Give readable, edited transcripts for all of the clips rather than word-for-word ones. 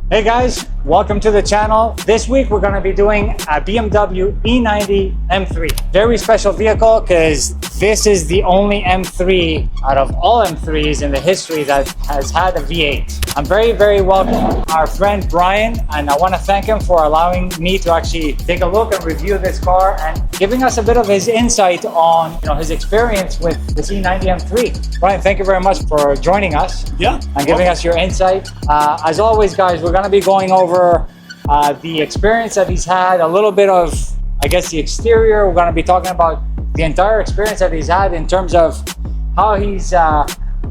Hey guys, welcome to the channel. This week we're going to be doing a BMW E90 M3. Very special vehicle because this is the only M3 out of all M3s in the history that has had a V8. I'm very welcome our friend Brian, and I want to thank him for allowing me to actually take a look and review this car and giving us a bit of his insight on his experience with this E90 M3. Brian, thank you very much for joining us. Yeah, and giving us your insight. As always, guys, we're going to be going over the experience that he's had, a little bit of, I guess, the exterior. We're going to be talking about the entire experience that he's had in terms of how he's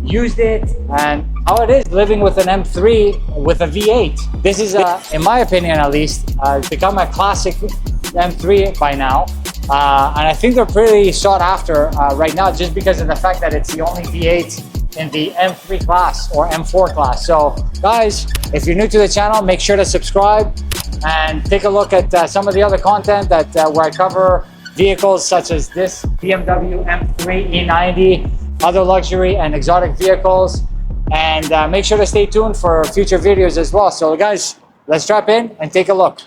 used it and how it is living with an M3 with a V8. This is, in my opinion at least, become a classic M3 by now. And I think they're pretty sought after right now just because of the fact that it's the only V8 in the M3 class or M4 class. So guys, if you're new to the channel, make sure to subscribe and take a look at some of the other content that where I cover vehicles such as this BMW M3 E90, other luxury and exotic vehicles, and make sure to stay tuned for future videos as well. So guys, let's strap in and take a look.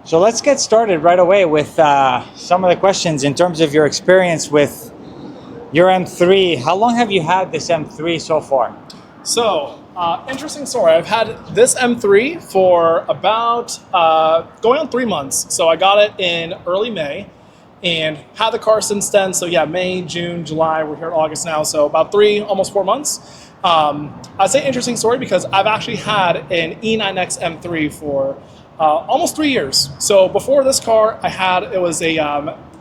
So let's get started right away with some of the questions in terms of your experience with your M3. How long have you had this M3 so far? So, interesting story. I've had this M3 for about going on 3 months. So I got it in early May and had the car since then. So yeah, May, June, July, we're here in August now. So about almost 4 months. I'd say interesting story because I've actually had an E90X M3 for almost 3 years. So before this car, it was a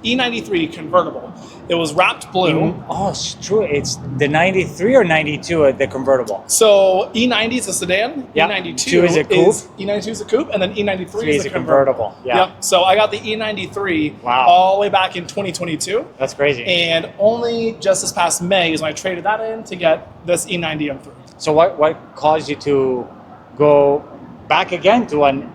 E93 convertible. It was wrapped blue. Oh, it's true. It's the 93 or 92, the convertible. So E90 is a sedan. Yep. E92 is a coupe. E92 is a coupe, and then E93 is a convertible. Yeah. Yep. So I got the E93 Wow. all the way back in 2022. That's crazy. And only just this past May is when I traded that in to get this E90 M3. So what caused you to go back again to an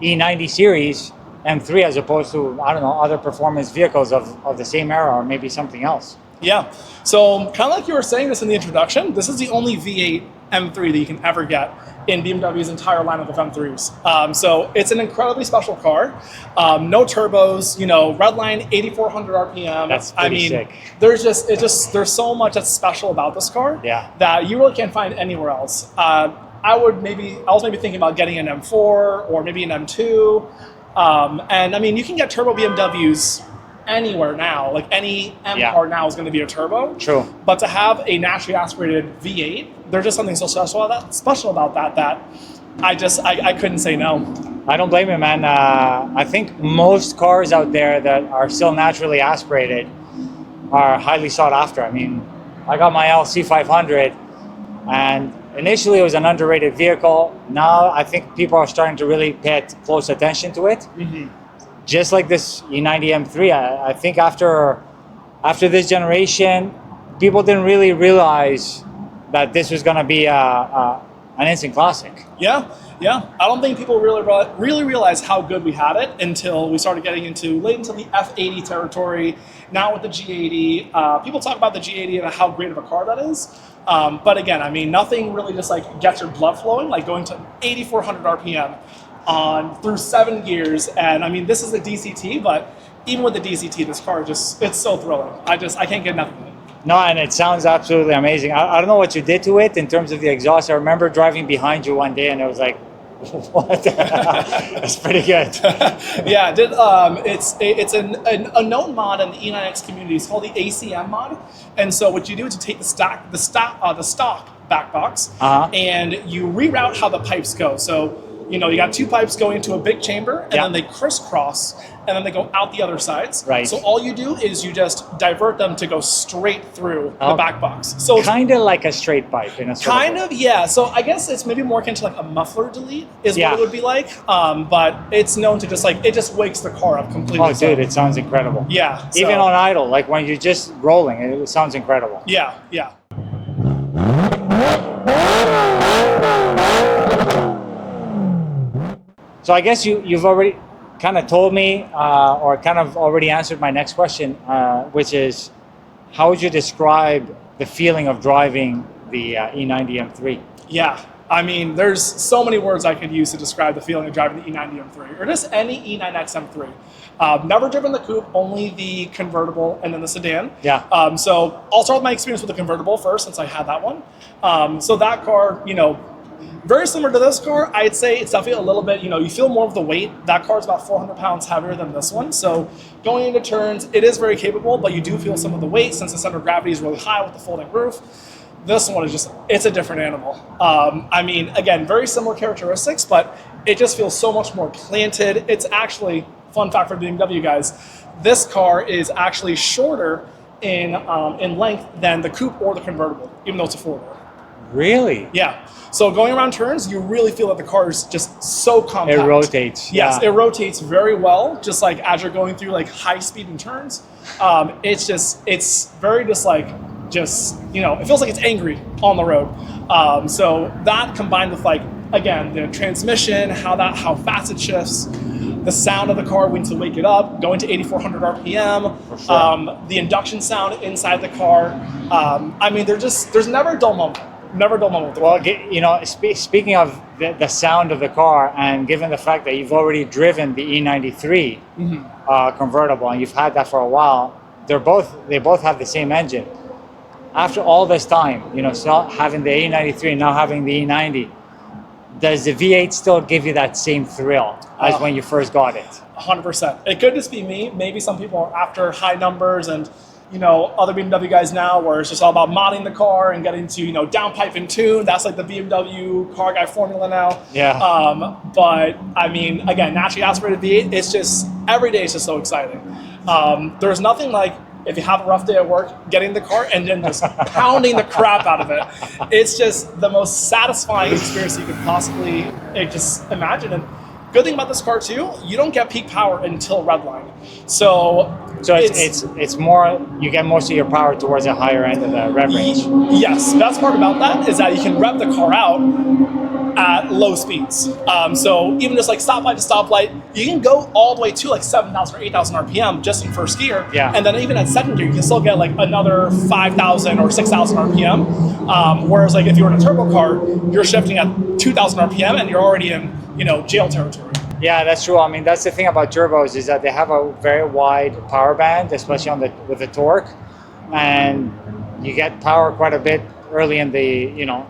E90 series M3 as opposed to, I don't know, other performance vehicles of the same era or maybe something else? Yeah, so kind of like you were saying this in the introduction, this is the only V8 M3 that you can ever get in BMW's entire lineup of M3s. So it's an incredibly special car. No turbos, redline 8,400 RPM. That's pretty sick. There's so much that's special about this car that you really can't find anywhere else. I was maybe thinking about getting an M4 or maybe an M2. And I mean, you can get turbo BMWs anywhere now. Like any M car now is going to be a turbo. True. But to have a naturally aspirated V8, there's just something so special about that I couldn't say no. I don't blame you, man. I think most cars out there that are still naturally aspirated are highly sought after. I mean, I got my LC 500 and initially it was an underrated vehicle. Now I think people are starting to really pay close attention to it. Mm-hmm. Just like this E90 M3, I think after this generation, people didn't really realize that this was going to be an instant classic. Yeah. I don't think people really realized how good we had it until we started getting late into the F80 territory. Now with the G80, people talk about the G80 and how great of a car that is. But again, I mean, nothing really just like gets your blood flowing, like going to 8,400 RPM through 7 gears. And I mean, this is a DCT, but even with the DCT, this car it's so thrilling. I can't get enough of it. No, and it sounds absolutely amazing. I don't know what you did to it in terms of the exhaust. I remember driving behind you one day and it was like, what? It's pretty good. Yeah, it's a known mod in the E90X community. It's called the ACM mod. And so what you do is you take the stock back box and you reroute how the pipes go. So you got 2 pipes going into a big chamber and then they crisscross and then they go out the other sides. Right. So all you do is you just divert them to go straight through the back box. So it's kind of like a straight pipe in a sort kind of, yeah. So I guess it's maybe more akin to like a muffler delete is Yeah. what it would be like. But it's known to just like, it just wakes the car up completely. Oh, dude, it sounds incredible. Yeah. Even so- on idle, like when you're just rolling, it sounds incredible. Yeah, yeah. So I guess you've already kind of told me, or kind of already answered my next question, which is, how would you describe the feeling of driving the E90 M3? Yeah. I mean, there's so many words I could use to describe the feeling of driving the E90 M3 or just any E93 M3. Never driven the coupe, only the convertible and then the sedan. Yeah. So I'll start with my experience with the convertible first, since I had that one. So that car, you know, very similar to this car. I'd say it's definitely a little bit, you know, you feel more of the weight. That car is about 400 pounds heavier than this one. So going into turns, it is very capable, but you do feel some of the weight since the center of gravity is really high with the folding roof. This one is just, it's a different animal. I mean, again, very similar characteristics, but it just feels so much more planted. It's actually, fun fact for BMW guys, this car is actually shorter in length than the coupe or the convertible, even though it's a four-door. Really? Yeah. So going around turns, you really feel that the car is just so compact. It rotates. Yes, yeah. it rotates very well, just like as you're going through like high speed in turns. It's very just like, you know, it feels like it's angry on the road. So that combined with like, again, the transmission, how fast it shifts, the sound of the car when to wake it up, going to 8,400 RPM, For sure. the induction sound inside the car. I mean, there's never a dull moment. Never a dull moment with the car. Well, you know, speaking of the sound of the car, and given the fact that you've already driven the E93 convertible and you've had that for a while, they both have the same engine. After all this time, you know, so having the E93 and now having the E90, does the V8 still give you that same thrill as when you first got it? 100%. It could just be me. Maybe some people are after high numbers and, you know, other BMW guys now where it's just all about modding the car and getting to, you know, downpipe and tune. That's like the BMW car guy formula now. Yeah. But I mean, again, naturally aspirated V8, it's just, every day is just so exciting. There's nothing like, if you have a rough day at work, getting the car and then just pounding the crap out of it. It's just the most satisfying experience you could possibly just imagine. And good thing about this car too, you don't get peak power until redline. So it's more, you get most of your power towards the higher end of the rev range. Yes, best part about that is that you can rev the car out at low speeds. So even just like stoplight to stoplight, you can go all the way to like 7,000 or 8,000 RPM just in first gear. Yeah. And then even at second gear, you can still get like another 5,000 or 6,000 RPM. Whereas like if you're in a turbo car, you're shifting at 2,000 RPM and you're already in, you know, jail territory. Yeah, that's true. I mean, that's the thing about turbos is that they have a very wide power band, especially with the torque, and you get power quite a bit early in the, you know,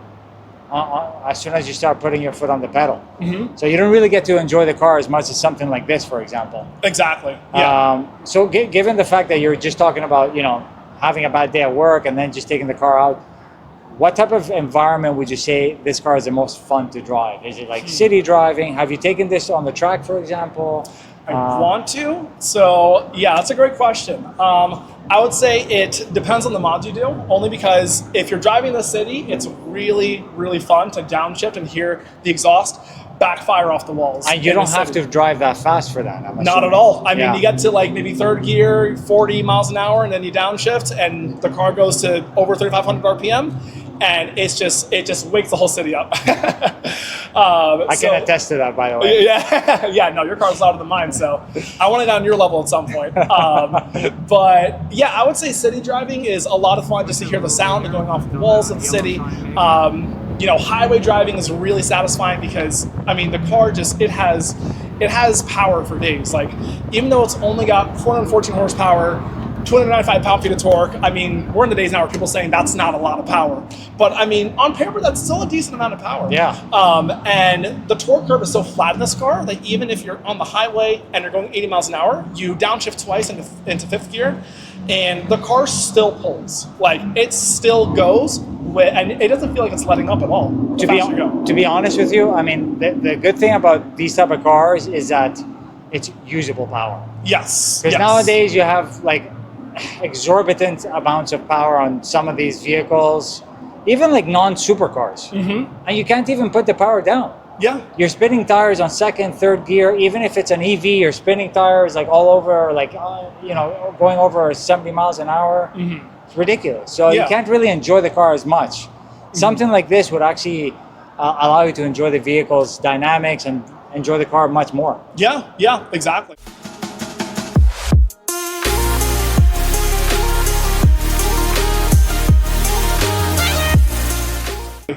as soon as you start putting your foot on the pedal. Mm-hmm. So you don't really get to enjoy the car as much as something like this, for example. Exactly. Yeah. So given the fact that you're just talking about, you know, having a bad day at work and then just taking the car out, what type of environment would you say this car is the most fun to drive? Is it like city driving? Have you taken this on the track, for example? I want to. So yeah, that's a great question. I would say it depends on the mods you do, only because if you're driving the city, it's really, really fun to downshift and hear the exhaust backfire off the walls. And you don't have to drive that fast for that. Not at all. I mean, Yeah. you get to like maybe third gear, 40 miles an hour, and then you downshift, and the car goes to over 3,500 RPM, and it just wakes the whole city up. I can attest to that, by the way. Yeah, yeah. No, your car's louder than mine, so I want to get on your level at some point. But yeah, I would say city driving is a lot of fun just to hear the sound going off the walls of the city. You know, highway driving is really satisfying because I mean the car just it has power for days. Like even though it's only got 414 horsepower, 295 pound-feet of torque. I mean, we're in the days now where people are saying that's not a lot of power. But I mean, on paper, that's still a decent amount of power. Yeah. And the torque curve is so flat in this car that even if you're on the highway and you're going 80 miles an hour, you downshift twice into fifth gear, and the car still pulls. Like, it still goes, and it doesn't feel like it's letting up at all. To be honest with you, I mean, the good thing about these type of cars is that it's usable power. Yes. Because yes. nowadays you have like exorbitant amounts of power on some of these vehicles, even like non-supercars, and you can't even put the power down. Yeah. You're spinning tires on second, third gear. Even if it's an EV, you're spinning tires like all over, like going over 70 miles an hour. It's ridiculous. So you can't really enjoy the car as much. Something like this would actually allow you to enjoy the vehicle's dynamics and enjoy the car much more. Yeah. Yeah. Exactly.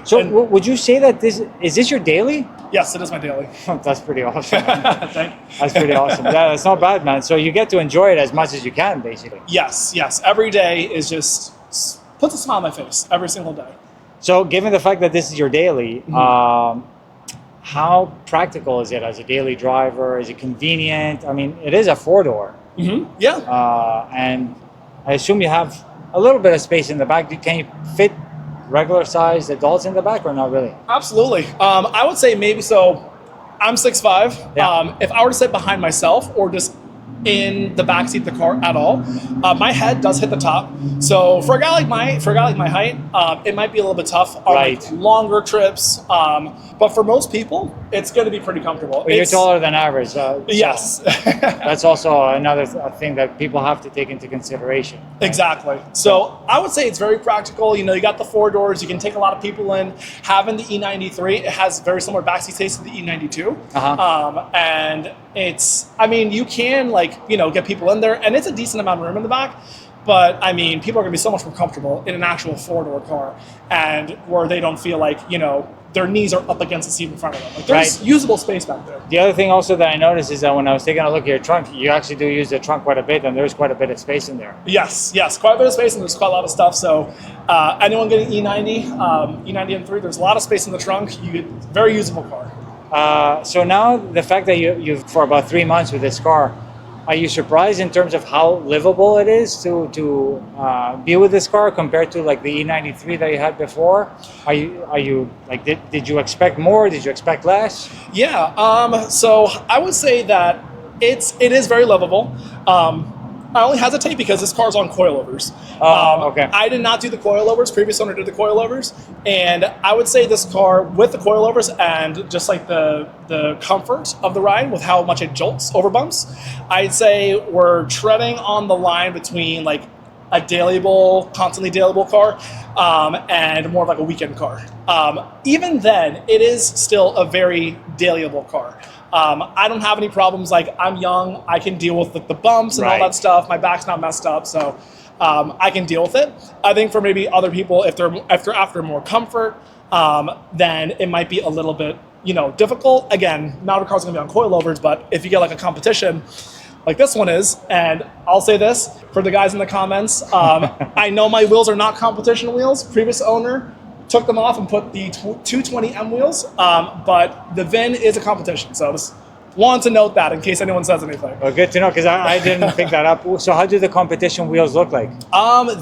So would you say that this is your daily? Yes, it is my daily. That's pretty awesome. That's pretty awesome. Yeah, that's not bad, man. So you get to enjoy it as much as you can, basically. Yes. Every day is just puts a smile on my face every single day. So given the fact that this is your daily, how practical is it as a daily driver? Is it convenient? I mean, it is a 4-door. Yeah. And I assume you have a little bit of space in the back. Can you fit regular sized adults in the back or not really? Absolutely. I would say maybe so. I'm 6'5". Yeah. If I were to sit behind myself or just in the backseat of the car at all, my head does hit the top. So for a guy like my height, it might be a little bit tough on like longer trips. But for most people, it's going to be pretty comfortable. Well, you're taller than average. Yes. That's also another thing that people have to take into consideration. Exactly. So I would say it's very practical. You got the 4 doors. You can take a lot of people in. Having the E93, it has very similar backseat space to the E92. And you can get people in there, and it's a decent amount of room in the back. But people are going to be so much more comfortable in an actual 4-door car, and where they don't feel like their knees are up against the seat in front of them. Like there's usable space back there. The other thing also that I noticed is that when I was taking a look at your trunk, you actually do use the trunk quite a bit, and there's quite a bit of space in there. Yes, quite a bit of space, and there's quite a lot of stuff. So anyone getting E90 M3, there's a lot of space in the trunk. You get very usable car. So now the fact that you've for about 3 months with this car, are you surprised in terms of how livable it is to be with this car compared to like the E93 that you had before? Are you like did you expect more? Did you expect less? Yeah. So I would say that it is very livable. I only hesitate because this car's on coilovers. Okay. I did not do the coilovers. Previous owner did the coilovers, and I would say this car with the coilovers and just like the comfort of the ride with how much it jolts over bumps, I'd say we're treading on the line between like a dailyable, constantly dailyable car, and more of like a weekend car. Even then, it is still a very dailyable car. I don't have any problems. Like, I'm young, I can deal with the bumps and all that stuff. My back's not messed up, so I can deal with it. I think for maybe other people, if they're after more comfort, then it might be a little bit difficult. Again, not all cars are gonna be on coilovers, but if you get like a competition like this one is, and I'll say this for the guys in the comments, I know my wheels are not competition wheels. Previous owner took them off and put the 220M wheels, but the VIN is a competition. So just wanted to note that in case anyone says anything. Well, good to know, because I didn't pick that up. So how do the competition wheels look like?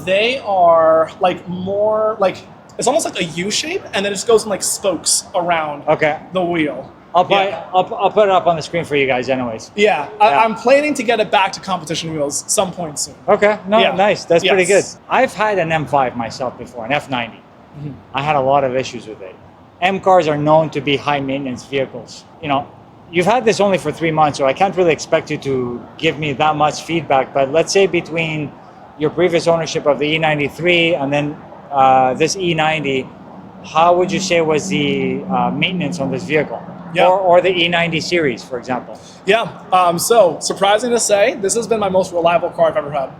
They are like more like, it's almost like a U shape, and then it just goes in like spokes around the wheel. I'll put it up on the screen for you guys anyways. Yeah. I'm planning to get it back to competition wheels some point soon. Okay, nice. That's pretty good. I've had an M5 myself before, an F90. I had a lot of issues with it. M cars are known to be high maintenance vehicles. You've had this only for 3 months, so I can't really expect you to give me that much feedback, but let's say between your previous ownership of the E93 and then this E90, how would you say was the maintenance on this vehicle? Or the E90 series, for example? So surprising to say, this has been my most reliable car I've ever had.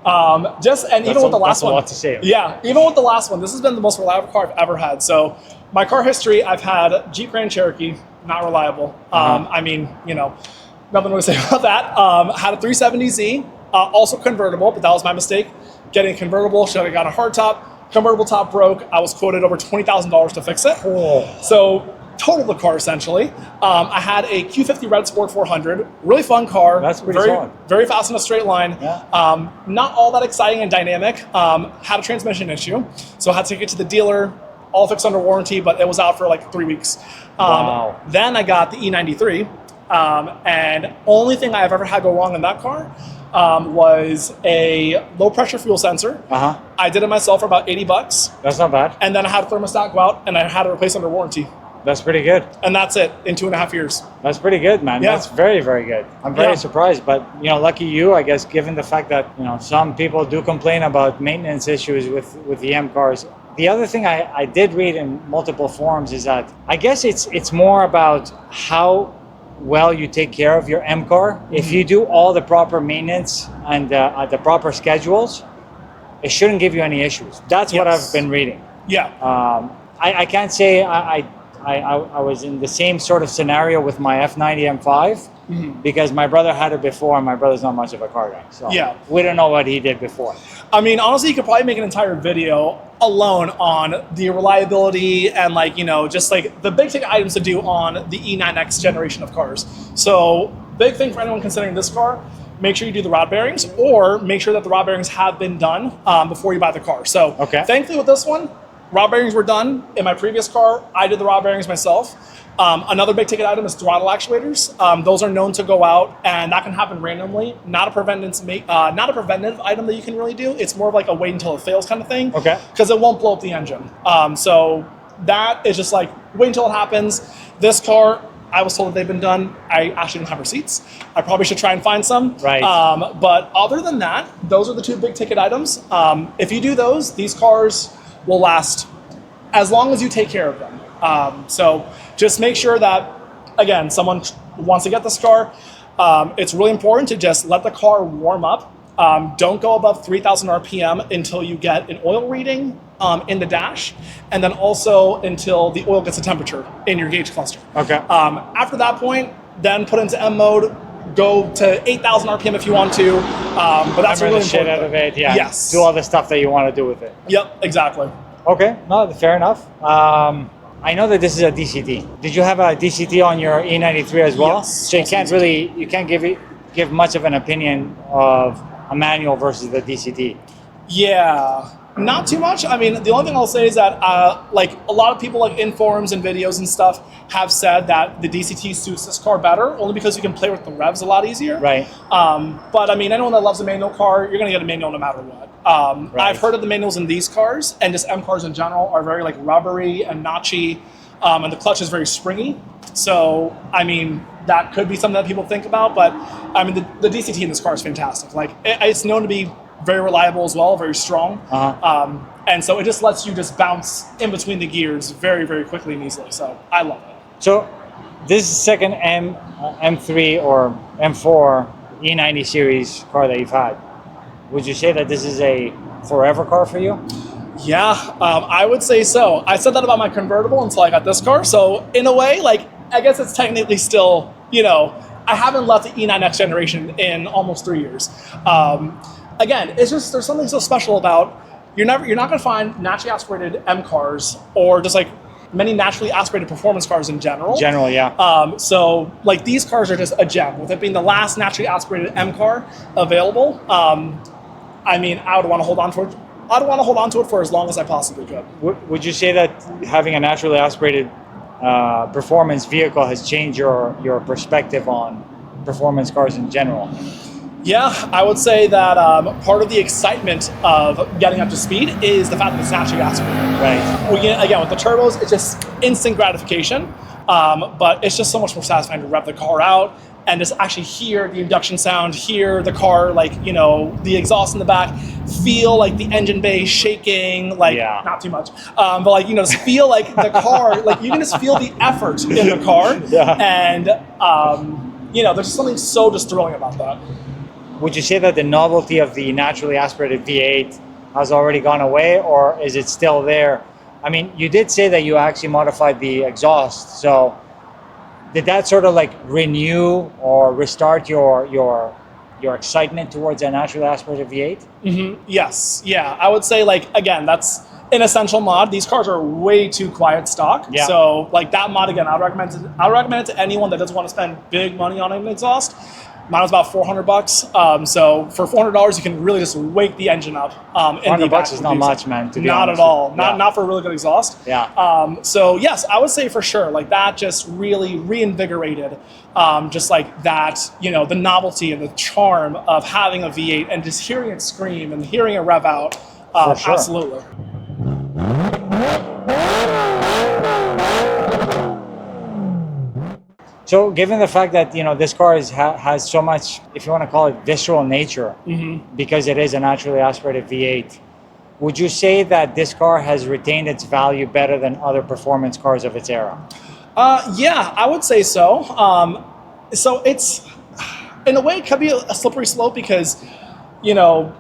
Even with the last one. That's a lot to say. Yeah, even with the last one, this has been the most reliable car I've ever had. So my car history, I've had Jeep Grand Cherokee, not reliable. Nothing to say about that. Had a 370Z, also convertible, but that was my mistake. Getting a convertible, should have got a hardtop. Convertible top broke. I was quoted over $20,000 to fix it. So totaled the car essentially. I had a Q50 Red Sport 400, really fun car. That's pretty solid. Very fast in a straight line. Not all that exciting and dynamic. Had a transmission issue, so I had to take it to the dealer, all fixed under warranty, but it was out for like 3 weeks. Then I got the E93. And only thing I've ever had go wrong in that car was a low pressure fuel sensor. I did it myself for about 80 bucks. That's not bad. And then I had a thermostat go out and I had it replaced under warranty. That's pretty good. And that's it in 2.5 years. That's pretty good, man. Yeah. That's very, very good. I'm very surprised, but lucky you, I guess, given the fact that some people do complain about maintenance issues with the M cars. The other thing I did read in multiple forums is that I guess it's more about how well you take care of your M car. If you do all the proper maintenance and the proper schedules, it shouldn't give you any issues. That's what I've been reading. Yeah. I can't say I was in the same sort of scenario with my F90 M5 because my brother had it before, and my brother's not much of a car guy. So we don't know what he did before. I mean, honestly, you could probably make an entire video alone on the reliability and just the big ticket items to do on the E9X generation of cars. So big thing for anyone considering this car, make sure you do the rod bearings, or make sure that the rod bearings have been done before you buy the car. So thankfully with this one, rod bearings were done. In my previous car, I did the rod bearings myself. Another big ticket item is throttle actuators. Those are known to go out, and that can happen randomly. Not a preventative item that you can really do. It's more of like a wait until it fails kind of thing. Because it won't blow up the engine. So that is just like wait until it happens. This car, I was told that they've been done. I actually don't have receipts. I probably should try and find some. Right. But other than that, those are the two big ticket items. If you do those, these cars will last as long as you take care of them. So just make sure that, again, someone wants to get this car, it's really important to just let the car warm up. Don't go above 3,000 RPM until you get an oil reading in the dash, and then also until the oil gets a temperature in your gauge cluster. After that point, then put into M mode, go to 8,000 RPM if you want to, but that's really important. Shit out of it, Yes. Do all the stuff that you want to do with it. Yep, exactly. Okay, no, fair enough. I know that this is a DCT. Did you have a DCT on your E93 as well? Yes. So you can't give much of an opinion of a manual versus the DCT. Yeah, not too much. I mean, the only thing I'll say is that a lot of people in forums and videos and stuff have said that the DCT suits this car better, only because you can play with the revs a lot easier. Right. But I mean, anyone that loves a manual car, you're gonna get a manual no matter what. I've heard of the manuals in these cars, and just M cars in general are very rubbery and notchy, and the clutch is very springy. So I mean, that could be something that people think about, but I mean, the DCT in this car is fantastic. It's known to be very reliable as well, very strong. And so it just lets you just bounce in between the gears very, very quickly and easily. So I love it. So this second M3 or M4 E90 series car that you've had, would you say that this is a forever car for you? Yeah, I would say so. I said that about my convertible until I got this car. So in a way, I guess it's technically still, I haven't left the E9X generation in almost 3 years. Again, it's just, there's something so special about, you're not going to find naturally aspirated M cars or just many naturally aspirated performance cars in general. So these cars are just a gem. With it being the last naturally aspirated M car available, I mean, I would want to hold on to it. I'd want to hold on to it for as long as I possibly could. Would you say that having a naturally aspirated performance vehicle has changed your perspective on performance cars in general? Yeah, I would say that part of the excitement of getting up to speed is the fact that it's naturally aspirated. Right. Again, with the turbos, it's just instant gratification, but it's just so much more satisfying to rev the car out and just actually hear the induction sound, hear the car, the exhaust in the back, feel the engine bay shaking, not too much, but just feel the car, you can just feel the effort in the car, and there's just something so just thrilling about that. Would you say that the novelty of the naturally aspirated V8 has already gone away, or is it still there? I mean, you did say that you actually modified the exhaust, so did that sort of renew or restart your excitement towards a naturally aspirated V8? Yes, yeah, I would say again, that's an essential mod. These cars are way too quiet stock, so that mod, again, I would recommend it to anyone that doesn't want to spend big money on an exhaust. Mine was about 400 bucks. So for $400, you can really just wake the engine up. 400 bucks is not much, man. To be not honest. at all. Not for a really good exhaust. Yeah. So yes, I would say for sure, like that just really reinvigorated, just like that, you know, the novelty and the charm of having a V8 and just hearing it scream and hearing it rev out. For sure. Absolutely. So, given the fact that you know this car has so much, if you want to call it visceral nature, because it is a naturally aspirated V8, would you say that this car has retained its value better than other performance cars of its era? Yeah, I would say so. So it's, in a way, it could be a slippery slope because, you know,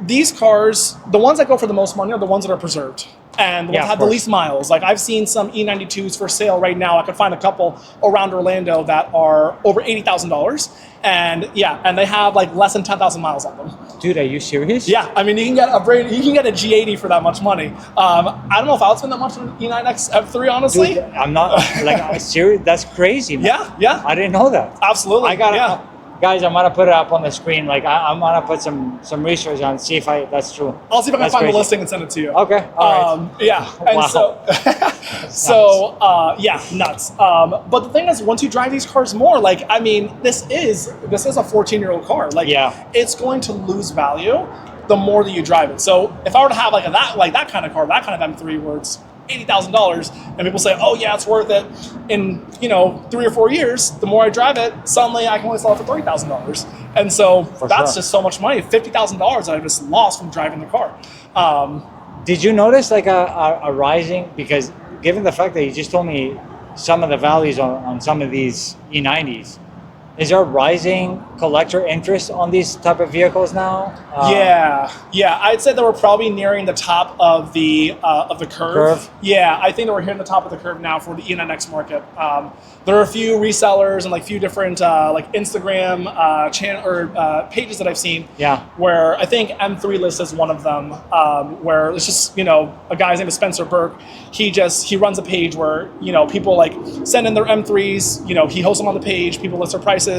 these cars, the ones that go for the most money are the ones that are preserved and the ones that have the least miles. Like I've seen some E92s for sale right now. I could find a couple around Orlando that are over $80,000, and yeah, and they have like less than 10,000 miles on them. Dude, are you serious? Yeah, I mean you can get a G80 for that much money. I don't know if I would spend that much on an E90 M3, honestly. Dude, I'm not like serious. That's crazy, man. Yeah. I didn't know that. Absolutely. I got Guys, I'm gonna put it up on the screen. Like I'm gonna put some research on, see if that's true. I'll see if I can find crazy. the listing and send it to you. Okay. All right. Yeah. And Wow. yeah, nuts. But the thing is, once you drive these cars more, like I mean, this is a 14-year-old car. Like, it's going to lose value the more that you drive it. So if I were to have that kind of car, that kind of M3, where it's $80,000, and people say, "Oh yeah, it's worth it." In 3 or 4 years, the more I drive it, suddenly I can only sell it for $30,000, and so that's just so much money. $50,000 that I just lost from driving the car. Did you notice like a rising? Because given the fact that you just told me some of the values on some of these E90s, is there a rising collector interest on these type of vehicles now? Yeah. I'd say that we're probably nearing the top of the curve. Yeah, I think that we're hitting the top of the curve now for the E90X market. There are a few resellers and like few different like Instagram channel or pages that I've seen. Yeah. Where I think M3 List is one of them. Where it's just a guy's name is Spencer Burke. He runs a page where people like send in their M3s. He hosts them on the page. People list their prices.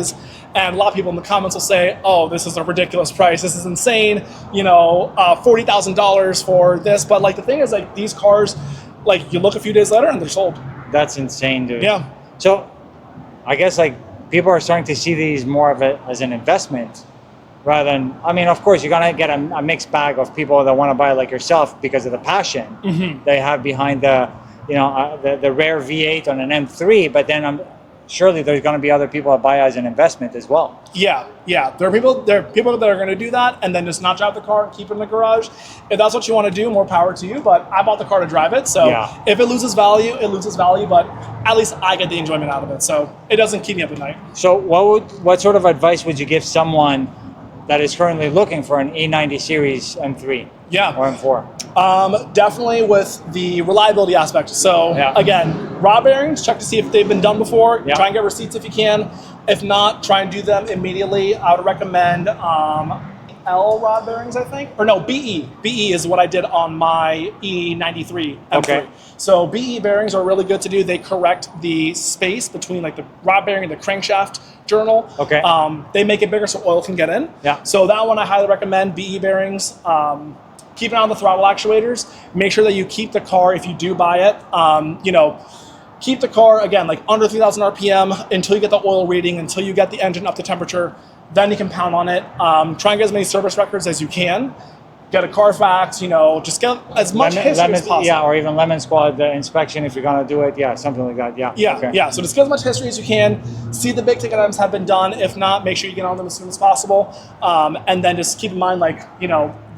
And a lot of people in the comments will say, "Oh, this is a ridiculous price. This is insane. $40,000 for this." But like the thing is, like these cars, like you look a few days later and they're sold. That's insane, dude. Yeah. So, I guess like people are starting to see these more of it as an investment, rather than. I mean, of course, you're gonna get a mixed bag of people that want to buy like yourself because of the passion they have behind the rare V8 on an M3. But then surely there's going to be other people that buy as an investment as well. Yeah. There are people that are going to do that and then just not drive the car and keep it in the garage. If that's what you want to do, more power to you. But I bought the car to drive it, so if it loses value, it loses value. But at least I get the enjoyment out of it, so it doesn't keep me up at night. So what sort of advice would you give someone that is currently looking for an E90 series M3? Or M4? Definitely with the reliability aspect. So again, rod bearings, check to see if they've been done before. Try and get receipts if you can. If not, try and do them immediately. I would recommend L rod bearings, I think. Or no, BE. BE is what I did on my E93 M3. Okay. So BE bearings are really good to do. They correct the space between like the rod bearing and the crankshaft journal. Okay. They make it bigger so oil can get in. Yeah. So that one I highly recommend, BE bearings. Keep an eye on the throttle actuators. Make sure that you keep the car, if you do buy it, keep the car, again, like under 3,000 RPM until you get the oil reading, until you get the engine up to temperature. Then you can pound on it. Try and get as many service records as you can. Get a Carfax, just get as much history as possible. Yeah, or even Lemon Squad, the inspection if you're going to do it. Yeah, something like that. Yeah. So just get as much history as you can. See the big ticket items have been done. If not, make sure you get on them as soon as possible. And then just keep in mind,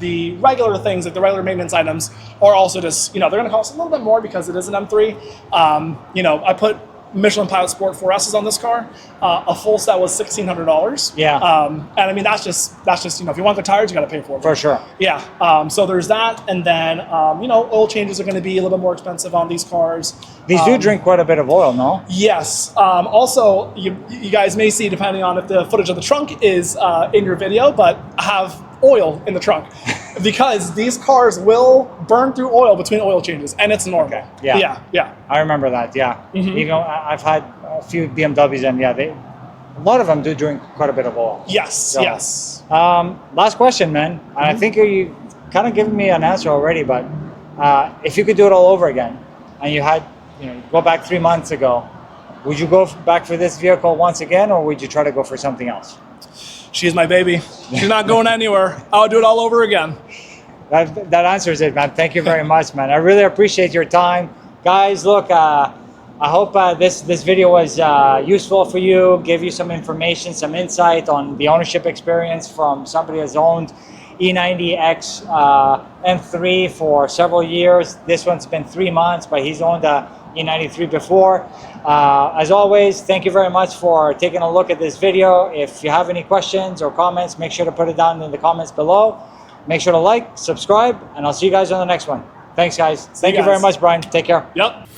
the regular things, like the regular maintenance items, are also just, they're going to cost a little bit more because it is an M3. I put Michelin Pilot Sport 4S's on this car. A full set was $1,600. Yeah. And I mean, that's just if you want the tires, you got to pay for it. For sure. Yeah. So there's that, and then oil changes are going to be a little bit more expensive on these cars. These do drink quite a bit of oil, no? Yes. Also, you guys may see, depending on if the footage of the trunk is in your video, but I have oil in the trunk. Because these cars will burn through oil between oil changes, and it's normal. Okay. Yeah. I remember that. Yeah. Even I've had a few BMWs, and a lot of them do drink quite a bit of oil. Yes, So, yes. Last question, man. And I think you kind of given me an answer already, but if you could do it all over again, and you had, go back 3 months ago, would you go back for this vehicle once again, or would you try to go for something else? She's my baby. She's not going anywhere. I'll do it all over again. That answers it, man. Thank you very much, man. I really appreciate your time. Guys, look, I hope this video was useful for you, give you some information, some insight on the ownership experience from somebody who's owned E90 M3 for several years. This one's been 3 months, but he's owned a E93 before. As always, thank you very much for taking a look at this video. If you have any questions or comments, make sure to put it down in the comments below. Make sure to like, subscribe, and I'll see you guys on the next one. Thanks, guys. Thank you very much, Brian. Take care. Yep.